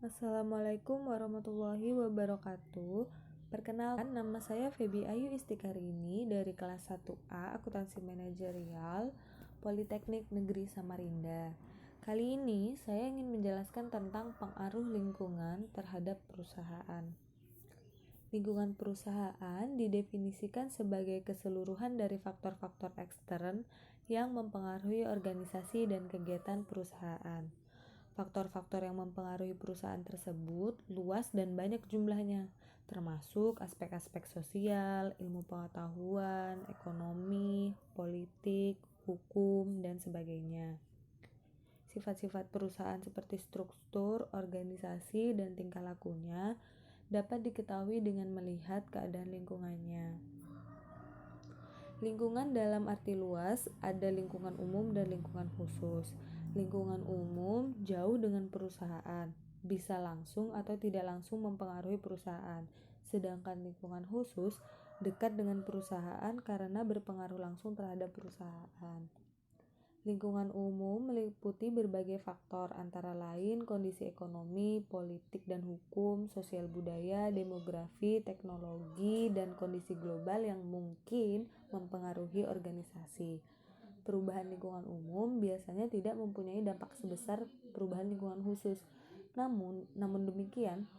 Assalamualaikum warahmatullahi wabarakatuh. Perkenalkan, nama saya Feby Ayu Istikarini dari kelas 1A Akuntansi Manajerial Politeknik Negeri Samarinda. Kali ini saya ingin menjelaskan tentang pengaruh lingkungan terhadap perusahaan. Lingkungan perusahaan didefinisikan sebagai keseluruhan dari faktor-faktor ekstern yang mempengaruhi organisasi dan kegiatan perusahaan. Faktor-faktor yang mempengaruhi perusahaan tersebut luas dan banyak jumlahnya, termasuk aspek-aspek sosial, ilmu pengetahuan, ekonomi, politik, hukum, dan sebagainya. Sifat-sifat perusahaan seperti struktur, organisasi, dan tingkah lakunya dapat diketahui dengan melihat keadaan lingkungannya. Lingkungan dalam arti luas ada lingkungan umum dan lingkungan khusus. Lingkungan umum jauh dengan perusahaan, bisa langsung atau tidak langsung mempengaruhi perusahaan. Sedangkan lingkungan khusus dekat dengan perusahaan karena berpengaruh langsung terhadap perusahaan. Lingkungan umum meliputi berbagai faktor, antara lain kondisi ekonomi, politik dan hukum, sosial budaya, demografi, teknologi, dan kondisi global yang mungkin mempengaruhi organisasi. Perubahan lingkungan umum biasanya tidak mempunyai dampak sebesar perubahan lingkungan khusus. Namun demikian,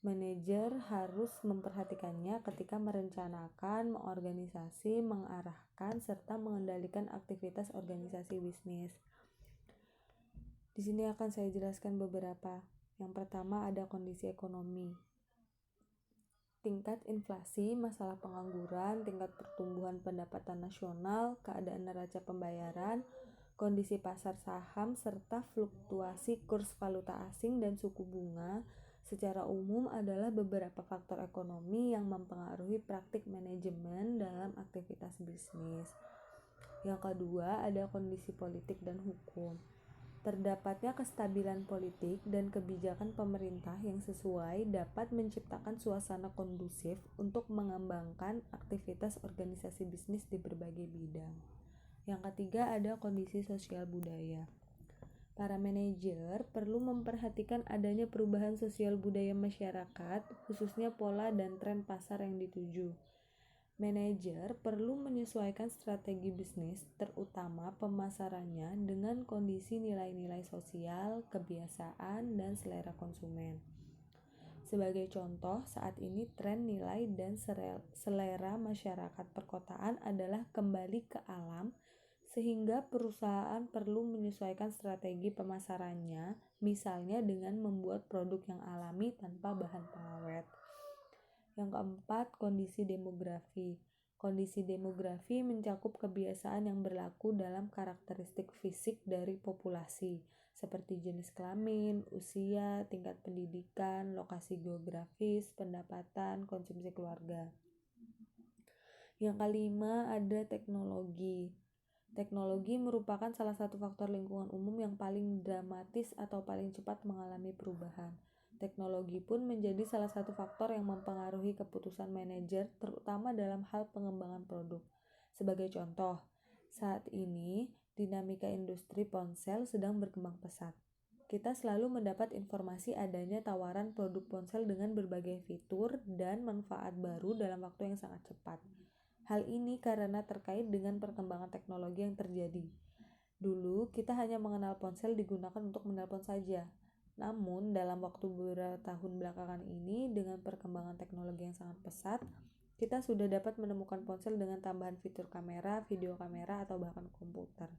manajer harus memperhatikannya ketika merencanakan, mengorganisasi, mengarahkan, serta mengendalikan aktivitas organisasi bisnis. Di sini akan saya jelaskan beberapa. Yang pertama ada kondisi ekonomi. Tingkat inflasi, masalah pengangguran, tingkat pertumbuhan pendapatan nasional, keadaan neraca pembayaran, kondisi pasar saham, serta fluktuasi kurs valuta asing dan suku bunga secara umum adalah beberapa faktor ekonomi yang mempengaruhi praktik manajemen dalam aktivitas bisnis. Yang kedua ada kondisi politik dan hukum. Terdapatnya kestabilan politik dan kebijakan pemerintah yang sesuai dapat menciptakan suasana kondusif untuk mengembangkan aktivitas organisasi bisnis di berbagai bidang. Yang ketiga ada kondisi sosial budaya. Para manajer perlu memperhatikan adanya perubahan sosial budaya masyarakat, khususnya pola dan tren pasar yang dituju. Manajer perlu menyesuaikan strategi bisnis, terutama pemasarannya, dengan kondisi nilai-nilai sosial, kebiasaan, dan selera konsumen. Sebagai contoh, saat ini tren nilai dan selera masyarakat perkotaan adalah kembali ke alam, sehingga perusahaan perlu menyesuaikan strategi pemasarannya, misalnya dengan membuat produk yang alami tanpa bahan pengawet. Yang keempat, kondisi demografi. Kondisi demografi mencakup kebiasaan yang berlaku dalam karakteristik fisik dari populasi, seperti jenis kelamin, usia, tingkat pendidikan, lokasi geografis, pendapatan, konsumsi keluarga. Yang kelima, ada teknologi. Teknologi merupakan salah satu faktor lingkungan umum yang paling dramatis atau paling cepat mengalami perubahan. Teknologi pun menjadi salah satu faktor yang mempengaruhi keputusan manajer, terutama dalam hal pengembangan produk. Sebagai contoh, saat ini dinamika industri ponsel sedang berkembang pesat. Kita selalu mendapat informasi adanya tawaran produk ponsel dengan berbagai fitur dan manfaat baru dalam waktu yang sangat cepat. Hal ini karena terkait dengan perkembangan teknologi yang terjadi. Dulu kita hanya mengenal ponsel digunakan untuk menelpon saja. Namun, dalam waktu beberapa tahun belakangan ini, dengan perkembangan teknologi yang sangat pesat, kita sudah dapat menemukan ponsel dengan tambahan fitur kamera, video kamera, atau bahkan komputer.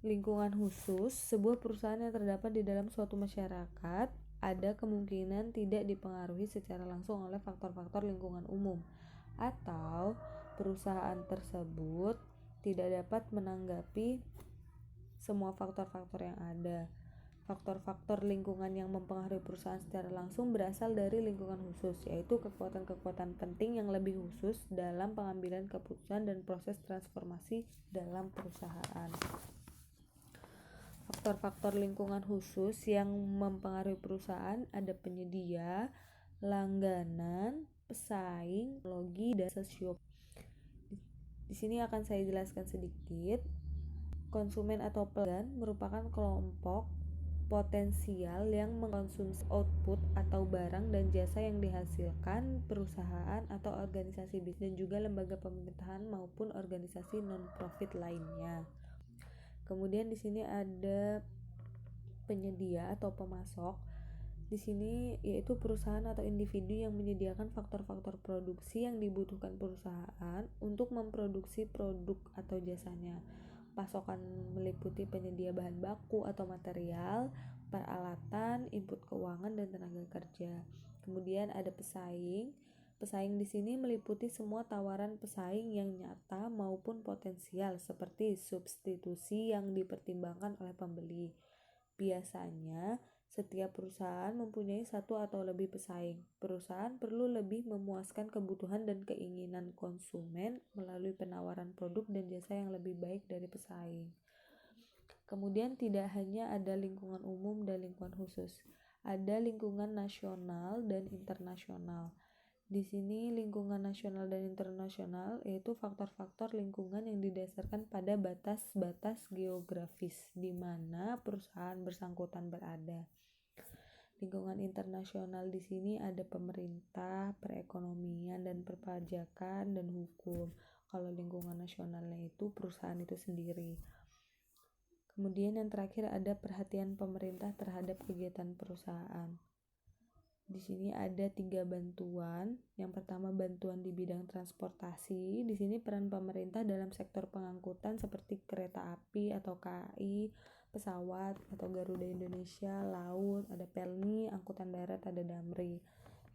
Lingkungan khusus, sebuah perusahaan yang terdapat di dalam suatu masyarakat, ada kemungkinan tidak dipengaruhi secara langsung oleh faktor-faktor lingkungan umum, atau perusahaan tersebut tidak dapat menanggapi semua faktor-faktor yang ada. Faktor-faktor lingkungan yang mempengaruhi perusahaan secara langsung berasal dari lingkungan khusus, yaitu kekuatan-kekuatan penting yang lebih khusus dalam pengambilan keputusan dan proses transformasi dalam perusahaan. Faktor-faktor lingkungan khusus yang mempengaruhi perusahaan ada penyedia, langganan, pesaing, teknologi, dan sosial. Di sini akan saya jelaskan sedikit. Konsumen atau pelanggan merupakan kelompok potensial yang mengkonsumsi output atau barang dan jasa yang dihasilkan perusahaan atau organisasi bisnis dan juga lembaga pemerintahan maupun organisasi non-profit lainnya. Kemudian di sini ada penyedia atau pemasok. Di sini yaitu perusahaan atau individu yang menyediakan faktor-faktor produksi yang dibutuhkan perusahaan untuk memproduksi produk atau jasanya. Pasokan meliputi penyedia bahan baku atau material, peralatan, input keuangan, dan tenaga kerja. Kemudian ada pesaing. Pesaing di sini meliputi semua tawaran pesaing yang nyata maupun potensial seperti substitusi yang dipertimbangkan oleh pembeli. Biasanya, setiap perusahaan mempunyai satu atau lebih pesaing. Perusahaan perlu lebih memuaskan kebutuhan dan keinginan konsumen melalui penawaran produk dan jasa yang lebih baik dari pesaing. Kemudian tidak hanya ada lingkungan umum dan lingkungan khusus, ada lingkungan nasional dan internasional. Di sini lingkungan nasional dan internasional yaitu faktor-faktor lingkungan yang didasarkan pada batas-batas geografis di mana perusahaan bersangkutan berada. Lingkungan internasional di sini ada pemerintah, perekonomian dan perpajakan dan hukum. Kalau lingkungan nasionalnya itu perusahaan itu sendiri. Kemudian yang terakhir ada perhatian pemerintah terhadap kegiatan perusahaan. Di sini ada 3 bantuan. Yang pertama bantuan di bidang transportasi. Di sini peran pemerintah dalam sektor pengangkutan seperti kereta api atau KAI, pesawat atau Garuda Indonesia, laut, ada Pelni, angkutan darat, ada Damri.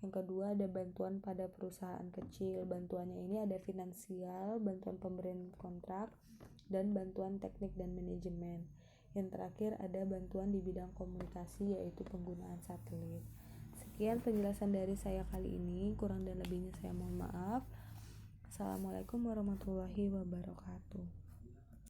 Yang kedua ada bantuan pada perusahaan kecil. Bantuannya ini ada finansial, bantuan pemberian kontrak, dan bantuan teknik dan manajemen. Yang terakhir ada bantuan di bidang komunikasi yaitu penggunaan satelit. Sekian penjelasan dari saya kali ini, kurang dan lebihnya saya mohon maaf. Assalamualaikum warahmatullahi wabarakatuh.